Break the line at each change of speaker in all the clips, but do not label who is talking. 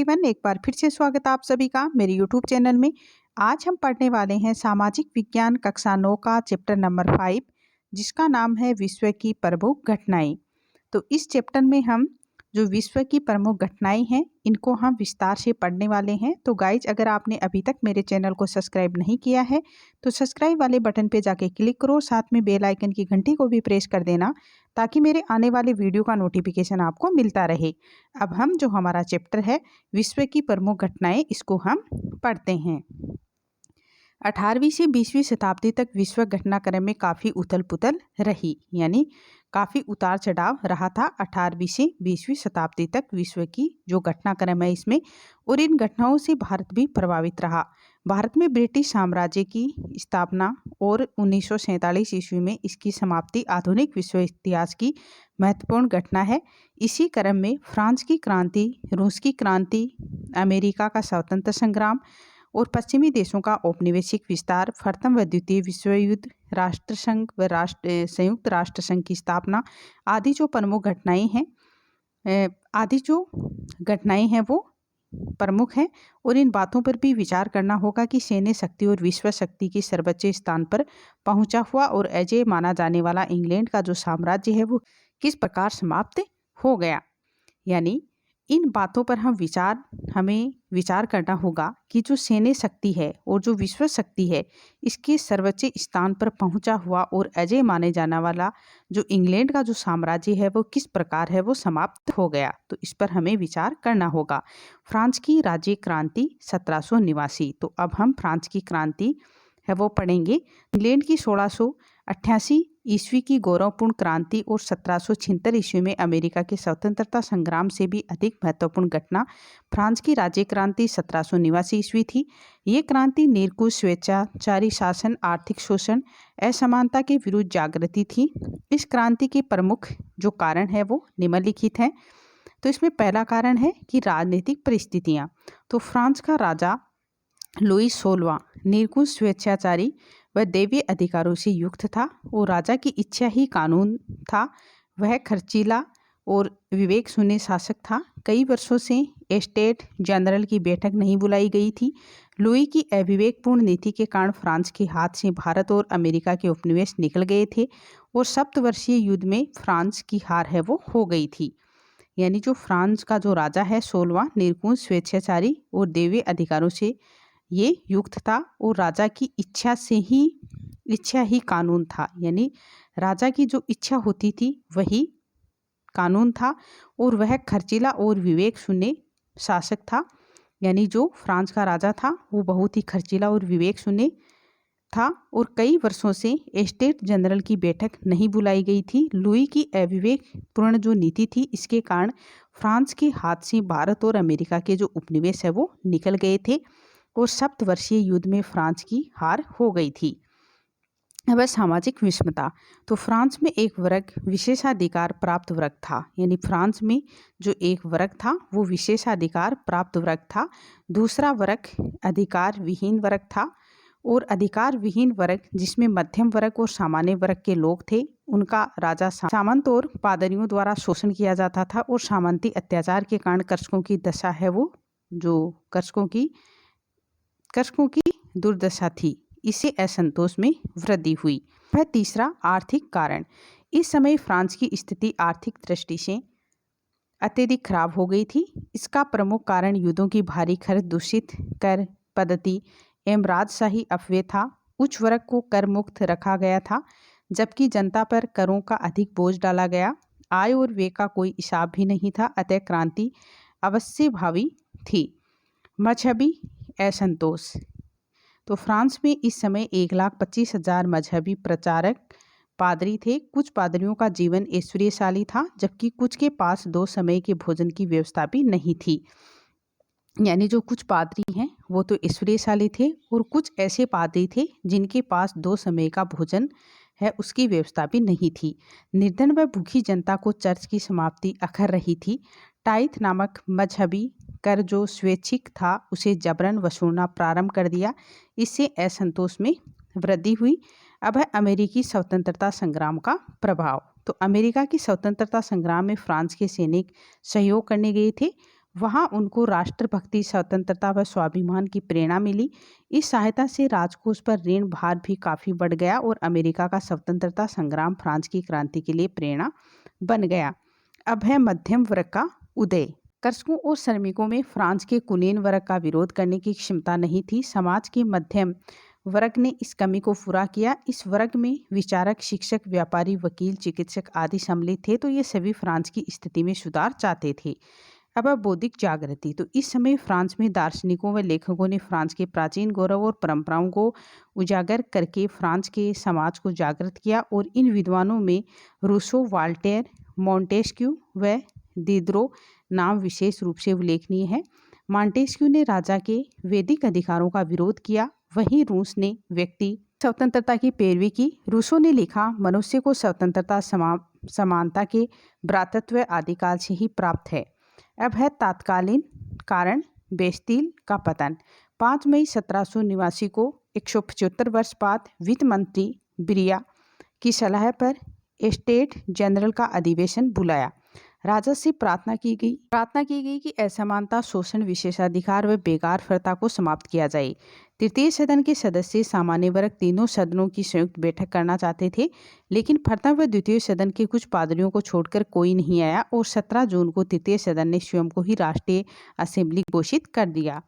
Everyone, एक बार फिर से स्वागत है आप सभी का मेरे यूट्यूब चैनल में। आज हम पढ़ने वाले हैं सामाजिक विज्ञान कक्षा 9 का चैप्टर नंबर 5, जिसका नाम है विश्व की प्रमुख घटनाएं। तो इस चैप्टर में हम जो विश्व की प्रमुख घटनाएं हैं इनको हम विस्तार से पढ़ने वाले हैं। तो गाइज, अगर आपने अभी तक मेरे चैनल को सब्सक्राइब नहीं किया है तो सब्सक्राइब वाले बटन पे जाके क्लिक करो, साथ में बेल आइकन की घंटी को भी प्रेस कर देना ताकि मेरे आने वाले वीडियो का नोटिफिकेशन आपको मिलता रहे। अब हम जो हमारा चैप्टर है विश्व की प्रमुख घटनाएं, इसको हम पढ़ते हैं। 18वीं से 20वीं शताब्दी तक विश्व घटनाक्रम में काफ़ी उथल पुथल रही, यानी काफ़ी उतार चढ़ाव रहा था 18वीं से 20वीं शताब्दी तक विश्व की जो घटनाक्रम है इसमें। और इन घटनाओं से भारत भी प्रभावित रहा। भारत में ब्रिटिश साम्राज्य की स्थापना और 1947 ईस्वी में इसकी समाप्ति आधुनिक विश्व इतिहास की महत्वपूर्ण घटना है। इसी क्रम में फ्रांस की क्रांति, रूस की क्रांति, अमेरिका का स्वतंत्र संग्राम और पश्चिमी देशों का औपनिवेशिक विस्तार, प्रथम व द्वितीय विश्व युद्ध, राष्ट्रसंघ व संयुक्त राष्ट्र संघ की स्थापना आदि जो प्रमुख घटनाएं हैं वो प्रमुख हैं। और इन बातों पर भी विचार करना होगा कि सैन्य शक्ति और विश्व शक्ति के सर्वोच्च स्थान पर पहुंचा हुआ और अजेय माना जाने वाला इंग्लैंड का जो साम्राज्य है वो किस प्रकार समाप्त हो गया। यानी इन बातों पर हमें विचार करना होगा कि जो सैन्य शक्ति है और जो विश्व शक्ति है इसके सर्वोच्च स्थान पर पहुंचा हुआ और अजेय माने जाने वाला जो इंग्लैंड का जो साम्राज्य है वो किस प्रकार है वो समाप्त हो गया। तो इस पर हमें विचार करना होगा। फ्रांस की राज्य क्रांति 1789। तो अब हम फ्रांस की क्रांति है वो पढ़ेंगे। इंग्लैंड की 1688 ईस्वी की गौरवपूर्ण क्रांति और 1776 ईस्वी में अमेरिका के स्वतंत्रता संग्राम से भी अधिक महत्वपूर्ण घटना फ्रांस की राज्य क्रांति 1789 ईस्वी थी। ये क्रांति निरंकुश स्वेच्छाचारी शासन, आर्थिक शोषण, असमानता के विरुद्ध जागृति थी। इस क्रांति के प्रमुख जो कारण है वो निम्नलिखित हैं। तो इसमें पहला कारण है कि राजनीतिक परिस्थितियाँ। तो फ्रांस का राजा लुई 16वां निरंकुश स्वेच्छाचारी वह दैवीय अधिकारों से युक्त था और राजा की इच्छा ही कानून था। वह खर्चीला और विवेक शून्य शासक था। कई वर्षों से एस्टेट जनरल की बैठक नहीं बुलाई गई थी। लुई की अविवेकपूर्ण नीति के कारण फ्रांस के हाथ से भारत और अमेरिका के उपनिवेश निकल गए थे और सप्तवर्षीय युद्ध में फ्रांस की हार है वो हो गई थी। यानी जो फ्रांस का जो राजा है 16वां निरंकुश स्वेच्छाचारी और दैवीय अधिकारों से ये युक्त था और राजा की इच्छा ही कानून था। यानी राजा की जो इच्छा होती थी वही कानून था और वह खर्चीला और विवेक शून्य शासक था। यानी जो फ्रांस का राजा था वो बहुत ही खर्चीला और विवेक शून्य था और कई वर्षों से एस्टेट जनरल की बैठक नहीं बुलाई गई थी। लुई की अविवेकपूर्ण जो नीति थी इसके कारण फ्रांस के हाथ से भारत और अमेरिका के जो उपनिवेश है वो निकल गए थे और सप्तवर्षीय युद्ध में फ्रांस की हार हो गई थी। अब सामाजिक विषमता। तो फ्रांस में एक वर्ग विशेषाधिकार प्राप्त वर्ग था। यानी फ्रांस में जो एक वर्ग था वो विशेषाधिकार प्राप्त वर्ग था। दूसरा वर्ग अधिकार विहीन वर्ग था और अधिकार विहीन वर्ग जिसमें मध्यम वर्ग और सामान्य वर्ग के लोग थे उनका राजा सामंत और पादरियों द्वारा शोषण किया जाता था और सामंती अत्याचार के कारण कृषकों की दशा है वो जो कृषकों की दुर्दशा थी, इससे असंतोष में वृद्धि हुई। वह तीसरा आर्थिक कारण। इस समय फ्रांस की स्थिति आर्थिक दृष्टि से अत्यधिक खराब हो गई थी। इसका प्रमुख कारण युद्धों की भारी खर्च, दूषित कर पद्धति एवं राजशाही अपव्यय था। उच्च वर्ग को कर मुक्त रखा गया था जबकि जनता पर करों का अधिक बोझ डाला गया। आय और व्यय का कोई हिसाब भी नहीं था, अतः क्रांति अवश्य भावी थी। मजहबी असंतोष। तो फ्रांस में इस समय 1,25,000 मजहबी प्रचारक पादरी थे। कुछ पादरियों का जीवन ऐश्वर्यशाली था जबकि कुछ के पास 2 समय के भोजन की व्यवस्था भी नहीं थी। यानी जो कुछ पादरी हैं वो तो ऐश्वर्यशाली थे और कुछ ऐसे पादरी थे जिनके पास 2 समय का भोजन है उसकी व्यवस्था भी नहीं थी। निर्धन व भूखी जनता को चर्च की समाप्ति अखर रही थी। टाइथ नामक मजहबी कर जो स्वैच्छिक था उसे जबरन वसूलना प्रारंभ कर दिया। इससे असंतोष में वृद्धि हुई। अब है अमेरिकी स्वतंत्रता संग्राम का प्रभाव। तो अमेरिका की स्वतंत्रता संग्राम में फ्रांस के सैनिक सहयोग करने गए थे। वहाँ उनको राष्ट्रभक्ति, स्वतंत्रता व स्वाभिमान की प्रेरणा मिली। इस सहायता से राजकोष पर ऋण भार भी काफ़ी बढ़ गया और अमेरिका का स्वतंत्रता संग्राम फ्रांस की क्रांति के लिए प्रेरणा बन गया। अब है मध्यम वर्ग का उदय। कृषकों और श्रमिकों में फ्रांस के कुलीन वर्ग का विरोध करने की क्षमता नहीं थी। समाज के मध्यम वर्ग ने इस कमी को पूरा किया। इस वर्ग में विचारक, शिक्षक, व्यापारी, वकील, चिकित्सक आदि सम्मिलित थे। तो ये सभी फ्रांस की स्थिति में सुधार चाहते थे। अब बौद्धिक जागृति। तो इस समय फ्रांस में दार्शनिकों व लेखकों ने फ्रांस के प्राचीन गौरव और परंपराओं को उजागर करके फ्रांस के समाज को जागृत किया। और इन विद्वानों में रूसो, वाल्टेयर, मॉन्टेस्क्यू व दिदरो नाम विशेष रूप से उल्लेखनीय है। मॉन्टेस्क्यू ने राजा के वैदिक अधिकारों का विरोध किया, वहीं रूस ने व्यक्ति स्वतंत्रता की पैरवी की। रूसो ने लिखा, मनुष्य को स्वतंत्रता, समानता के भ्रातृत्व आदिकाल से ही प्राप्त है। अब है तात्कालीन कारण, बेस्तील का पतन। 5 मई 1789 को 175 वर्ष बाद वित्त मंत्री ब्रिया की सलाह पर स्टेट जनरल का अधिवेशन बुलाया। राजा से प्रार्थना की गई कि असमानता, शोषण, विशेषाधिकार व बेगारफरता को समाप्त किया जाए। तृतीय सदन के सदस्य सामान्य वर्ग तीनों सदनों की संयुक्त बैठक करना चाहते थे, लेकिन प्रथम व द्वितीय सदन के कुछ पादरियों को छोड़कर कोई नहीं आया और 17 जून को तृतीय सदन ने स्वयं को ही राष्ट्रीय असेंबली घोषित कर दिया।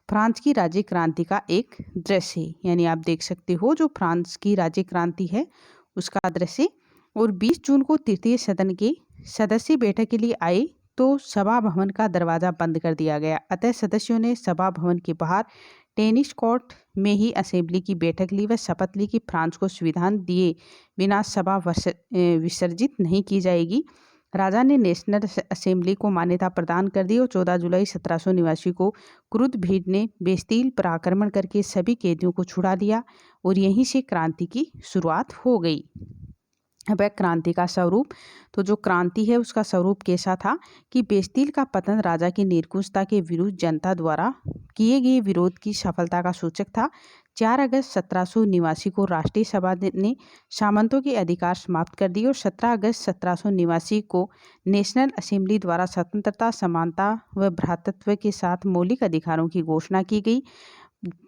फ्रांस की राज्य क्रांति का एक दृश्य, यानी आप देख सकते हो जो फ्रांस की राज्य क्रांति है उसका दृश्य। और 20 जून को तृतीय सदन के सदस्य बैठक के लिए आए तो सभा भवन का दरवाजा बंद कर दिया गया। अतः सदस्यों ने सभा भवन के बाहर टेनिस कोर्ट में ही असेंबली की बैठक ली व शपथ ली कि फ्रांस को संविधान दिए बिना सभा विसर्जित नहीं की जाएगी। राजा ने नेशनल असेंबली को मान्यता प्रदान कर दी और 14 जुलाई 1789 को क्रुद्ध भीड़ ने बेस्तील पर आक्रमण करके सभी कैदियों को छुड़ा लिया और यहीं से क्रांति की शुरुआत हो गई। अब क्रांति का स्वरूप। तो जो क्रांति है उसका स्वरूप कैसा था कि बेस्तील का पतन राजा की निरंकुशता के विरुद्ध जनता द्वारा किए गए विरोध की सफलता का सूचक था। 4 अगस्त 1789 को राष्ट्रीय सभा ने सामंतों के अधिकार समाप्त कर दिए और 17 अगस्त 1789 को नेशनल असेंबली द्वारा स्वतंत्रता, समानता व भ्रातृत्व के साथ मौलिक अधिकारों की घोषणा की गई।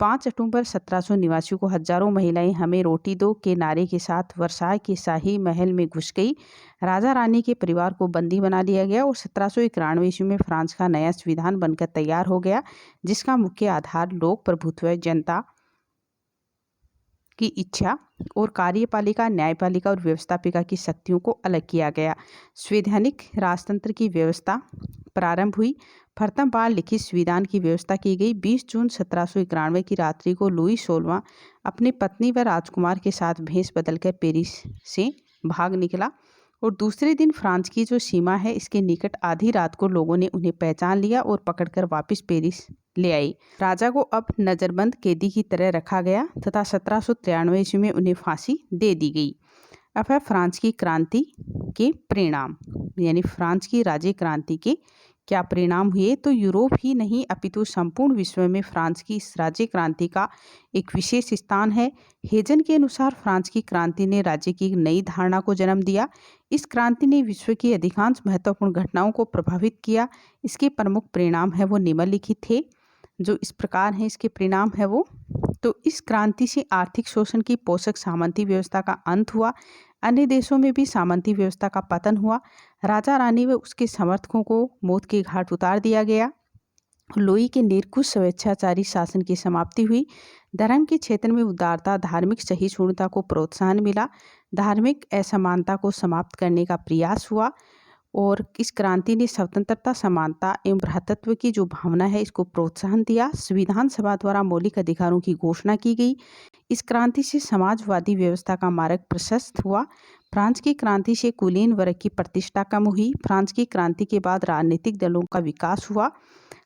5 अक्टूबर 1789 को हजारों महिलाएं हमें रोटी दो के नारे के साथ वर्साय के शाही महल में घुस गई। राजा रानी के परिवार को बंदी बना लिया गया और 1791 ईस्वी में फ्रांस का नया संविधान बनकर तैयार हो गया, जिसका मुख्य आधार लोक प्रभुत्व, जनता की इच्छा और कार्यपालिका, न्यायपालिका और व्यवस्थापिका की शक्तियों को अलग किया गया। संवैधानिक राजतंत्र की व्यवस्था प्रारंभ हुई। प्रथम बार लिखित संविधान की व्यवस्था की गई। 20 जून 1791 की रात्रि को लुई 16वां अपनी पत्नी व राजकुमार के साथ भेष बदलकर पेरिस से भाग निकला और दूसरे दिन फ्रांस की जो सीमा है इसके निकट आधी रात को लोगों ने उन्हें पहचान लिया और पकड़कर वापस पेरिस ले आई। राजा को अब नजरबंद कैदी की तरह रखा गया तथा 1793 ईस्वी में उन्हें फांसी दे दी गई। अब है फ्रांस की क्रांति के परिणाम, यानी फ्रांस की राज्य क्रांति के क्या परिणाम हुए। तो यूरोप ही नहीं अपितु संपूर्ण विश्व में फ्रांस की इस राज्य क्रांति का एक विशेष स्थान है। हेजन के अनुसार फ्रांस की क्रांति ने राज्य की एक नई धारणा को जन्म दिया। इस क्रांति ने विश्व की अधिकांश महत्वपूर्ण घटनाओं को प्रभावित किया। इसके प्रमुख परिणाम है वो निम्नलिखित थे, जो इस प्रकार हैं। इसके परिणाम है वो, तो इस क्रांति से आर्थिक शोषण की पोषक सामंती व्यवस्था का अंत हुआ। अन्य देशों में भी सामंती व्यवस्था का पतन हुआ। राजा रानी व उसके समर्थकों को मौत के घाट उतार दिया गया। लुई के निरंकुश स्वेच्छाचारी शासन की समाप्ति हुई। धर्म के क्षेत्र में उदारता, धार्मिक सहिष्णुता को प्रोत्साहन मिला। धार्मिक असमानता को समाप्त करने का प्रयास हुआ और इस क्रांति ने स्वतंत्रता, समानता एवं भ्रातृत्व की जो भावना है इसको प्रोत्साहन दिया। संविधान सभा द्वारा मौलिक अधिकारों की घोषणा की गई। इस क्रांति से समाजवादी व्यवस्था का मार्ग प्रशस्त हुआ। फ्रांस की क्रांति से कुलीन वर्ग की प्रतिष्ठा कम हुई। फ्रांस की क्रांति के बाद राजनीतिक दलों का विकास हुआ।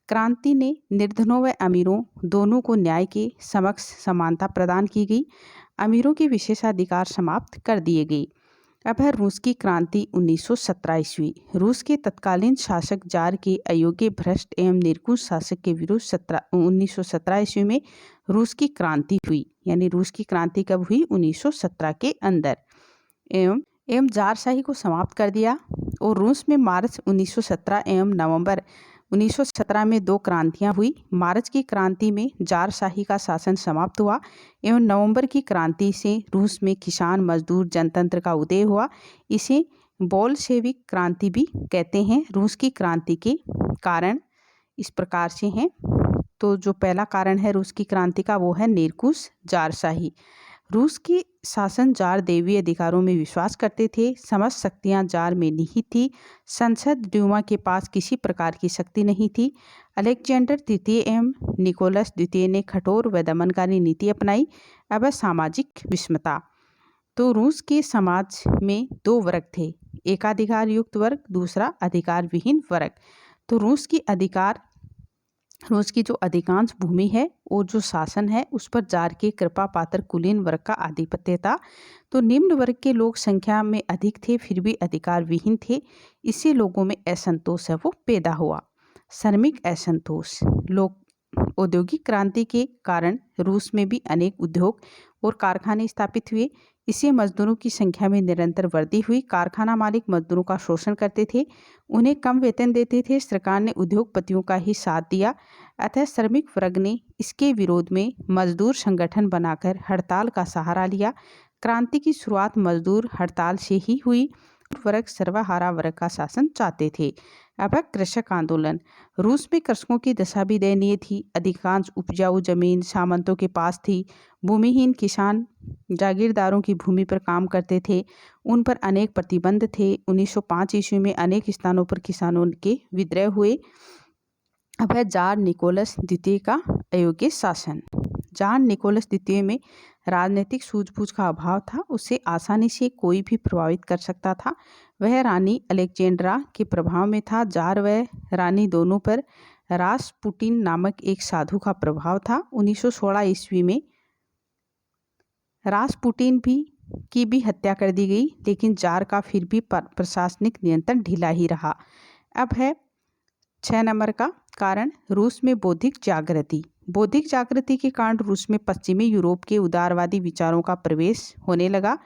क्रांति ने निर्धनों व अमीरों दोनों को न्याय के समक्ष समानता प्रदान की गई। अमीरों के विशेषाधिकार समाप्त कर दिए गए। अब है रूस की क्रांति 1917 ईस्वी। रूस के तत्कालीन शासक जार के अयोग्य, भ्रष्ट एवं निरंकुश शासक के विरुद्ध 1917 ईस्वी में रूस की क्रांति हुई। यानी रूस की क्रांति कब हुई? 1917 के अंदर। एवं जारशाही को समाप्त कर दिया और रूस में मार्च 1917 एवं नवंबर 1917 में 2 क्रांतियां हुई। मार्च की क्रांति में जार शाही का शासन समाप्त हुआ एवं नवंबर की क्रांति से रूस में किसान मजदूर जनतंत्र का उदय हुआ। इसे बोल्शेविक क्रांति भी कहते हैं। रूस की क्रांति के कारण इस प्रकार से हैं। तो जो पहला कारण है रूस की क्रांति का वो है निरंकुश जारशाही। रूस की शासन जार दैवीय अधिकारों में विश्वास करते थे। समस्त शक्तियां जार में निहित थी। संसद ड्यूमा के पास किसी प्रकार की शक्ति नहीं थी। अलेक्जेंडर द्वितीय एवं निकोलस द्वितीय ने कठोर व दमनकारी नीति अपनाई। अब सामाजिक विषमता। तो रूस के समाज में 2 वर्ग थे, एकाधिकार युक्त वर्ग, दूसरा अधिकार विहीन वर्ग। तो रूस की जो अधिकांश भूमि है और जो शासन है उस पर जार के कृपा पात्र कुलीन वर्ग का आधिपत्य था। तो निम्न वर्ग के लोग संख्या में अधिक थे फिर भी अधिकार विहीन थे। इससे लोगों में असंतोष है वो पैदा हुआ। श्रमिक असंतोष। लोग औद्योगिक क्रांति के कारण रूस में भी अनेक उद्योग और कारखाने स्थापित हुए। इससे मजदूरों की संख्या में निरंतर वृद्धि हुई। कारखाना मालिक मजदूरों का शोषण करते थे, उन्हें कम वेतन देते थे। सरकार ने उद्योगपतियों का ही साथ दिया, अतः श्रमिक वर्ग ने इसके विरोध में मजदूर संगठन बनाकर हड़ताल का सहारा लिया। क्रांति की शुरुआत मजदूर हड़ताल से ही हुई। वर्ग सर्वहारा वर्ग का शासन चाहते थे। अब कृषक आंदोलन। रूस में कृषकों की दशा भी दयनीय थी। अधिकांश उपजाऊ जमीन सामंतों के पास थी। भूमिहीन किसान जागीरदारों की भूमि पर काम करते थे, उन पर अनेक प्रतिबंध थे। 1905 ईस्वी में अनेक स्थानों पर किसानों के विद्रोह हुए। अब है जार निकोलस द्वितीय का अयोग्य शासन। जार निकोलस द्वितीय में राजनीतिक सूझबूझ का अभाव था। उसे आसानी से कोई भी प्रभावित कर सकता था। वह रानी अलेक्जेंड्रा के प्रभाव में था। जार व रानी दोनों पर रासपुटिन नामक एक साधु का प्रभाव था। 1916 ईस्वी में रासपुटिन की भी हत्या कर दी गई, लेकिन जार का फिर भी प्रशासनिक नियंत्रण ढीला ही रहा। अब है 6 नंबर का कारण रूस में बौद्धिक जागृति। बौद्धिक जागृति के कारण रूस में पश्चिमी यूरोप के उदारवादी विचारों का प्रवेश होने लगा।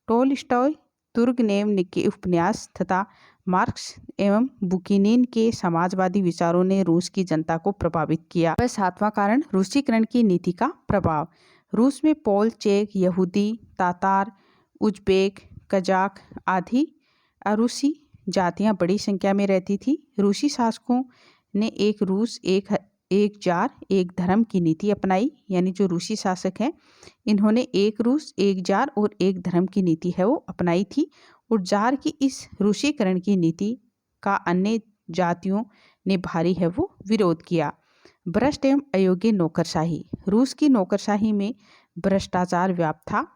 टोल्स्टॉय, तुर्गनेव के उपन्यास तथा मार्क्स एवं बुकिनिन के समाजवादी विचारों ने रूस की जनता को प्रभावित किया। 7वां कारण रूसीकरण की नीति का प्रभाव। रूस में पोल, चेक, यहूदी, तातार, उज्बेक, कजाक आदि अरूसी जातियां बड़ी संख्या में रहती थी। रूसी शासकों ने एक रूस एक जार एक धर्म की नीति अपनाई। यानी जो रूसी शासक हैं इन्होंने एक रूस एक जार और एक धर्म की नीति है वो अपनाई थी। और जार की इस रूसीकरण की नीति का अन्य जातियों ने भारी है वो विरोध किया। भ्रष्ट एवं अयोग्य नौकरशाही। रूस की नौकरशाही में भ्रष्टाचार व्याप्त था।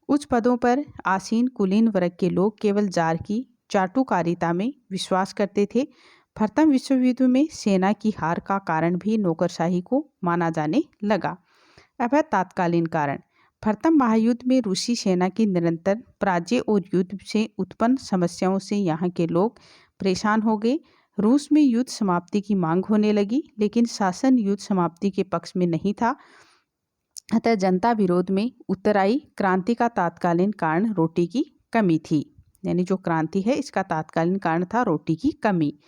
उच्च पदों पर आसीन कुलीन वर्ग के लोग केवल जार की चाटुकारिता में विश्वास करते थे। प्रथम विश्व युद्ध में सेना की हार का कारण भी नौकरशाही को माना जाने लगा। अब है तात्कालीन कारण। प्रथम महायुद्ध में रूसी सेना की निरंतर पराजय और युद्ध से उत्पन्न समस्याओं से यहाँ के लोग परेशान हो गए। रूस में युद्ध समाप्ति की मांग होने लगी, लेकिन शासन युद्ध समाप्ति के पक्ष में नहीं था, अतः जनता विरोध में उतर आई। क्रांति का तात्कालीन कारण रोटी की कमी थी। यानी जो क्रांति है इसका तात्कालीन कारण था रोटी की कमी।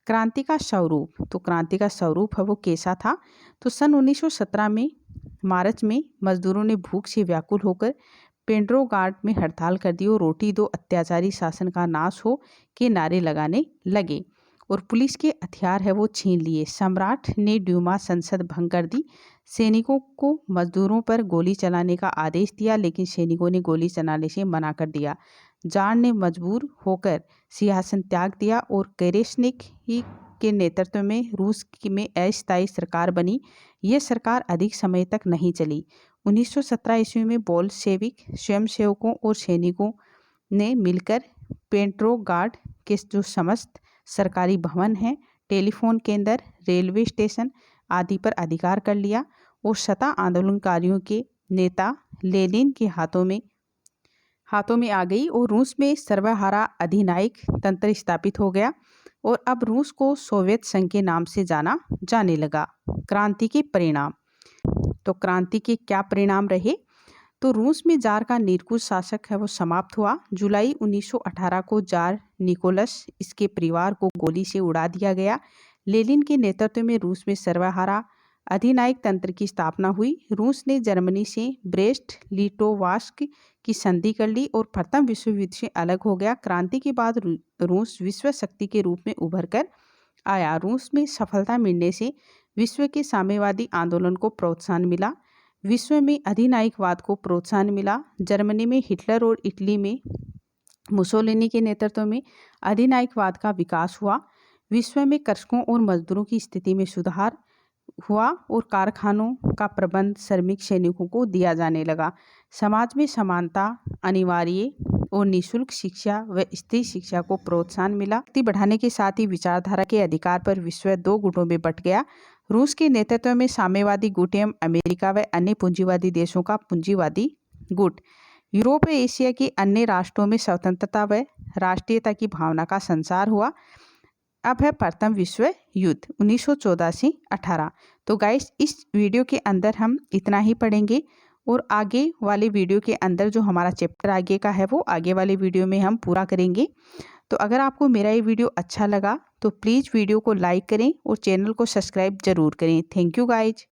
क्रांति का स्वरूप। तो क्रांति का स्वरूप है वो कैसा था? तो सन 1917 में मार्च में मजदूरों ने भूख से व्याकुल होकर पेट्रोग्राड में हड़ताल कर दी और रोटी दो, अत्याचारी शासन का नाश हो के नारे लगाने लगे और पुलिस के हथियार है वो छीन लिए। सम्राट ने ड्यूमा संसद भंग कर दी। सैनिकों को मजदूरों पर गोली चलाने का आदेश दिया, लेकिन सैनिकों ने गोली चलाने से मना कर दिया। जार ने मजबूर होकर सिंहासन त्याग दिया और केरेशनिक ही के नेतृत्व में रूस में अस्थायी सरकार बनी। यह सरकार अधिक समय तक नहीं चली। 1917 ईस्वी में बोल्शेविक स्वयंसेवकों और सैनिकों ने मिलकर पेट्रोग्राड के जो समस्त सरकारी भवन हैं, टेलीफोन केंद्र, रेलवे स्टेशन आदि पर अधिकार कर लिया और सत्ता आंदोलनकारियों के नेता लेनिन के हाथों में आ गई और रूस में सर्वहारा अधिनायक तंत्र स्थापित हो गया और अब रूस को सोवियत संघ के नाम से जाना जाने लगा। क्रांति के परिणाम। तो क्रांति के क्या परिणाम रहे? तो रूस में जार का निरंकुश शासक है वो समाप्त हुआ। जुलाई 1918 को जार निकोलस इसके परिवार को गोली से उड़ा दिया गया, लेनिन के नेतृत्व में रूस में सर्वहारा अधिनायक तंत्र की स्थापना हुई। रूस ने जर्मनी से ब्रेस्ट लिटोवास्क की संधि कर ली और प्रथम विश्व युद्ध से अलग हो गया। क्रांति के बाद रूस विश्व शक्ति के रूप में उभर कर आया। रूस में सफलता मिलने से विश्व के साम्यवादी आंदोलन को प्रोत्साहन मिला। विश्व में अधिनायकवाद को प्रोत्साहन मिला। जर्मनी में हिटलर और इटली में मुसोलिनी के नेतृत्व में अधिनायकवाद का विकास हुआ। विश्व में कृषकों और मजदूरों की स्थिति में सुधार हुआ और कारखानों का प्रबंध श्रमिक सैनिकों को दिया जाने लगा। समाज में समानता अनिवार्य और निःशुल्क शिक्षा व स्त्री शिक्षा को प्रोत्साहन मिला। शक्ति बढ़ाने के साथ ही विचारधारा के अधिकार पर विश्व दो गुटों में बंट गया। रूस के नेतृत्व में साम्यवादी गुट एवं अमेरिका व अन्य पूंजीवादी देशों का पूंजीवादी गुट। यूरोप व एशिया के अन्य राष्ट्रों में स्वतंत्रता व राष्ट्रीयता की भावना का संचार हुआ। अब है प्रथम विश्व युद्ध 1914 से 18। तो गाइस, इस वीडियो के अंदर हम इतना ही पढ़ेंगे और आगे वाले वीडियो के अंदर जो हमारा चैप्टर आगे का है वो आगे वाले वीडियो में हम पूरा करेंगे। तो अगर आपको मेरा ये वीडियो अच्छा लगा तो प्लीज़ वीडियो को लाइक करें और चैनल को सब्सक्राइब जरूर करें। Thank you guys.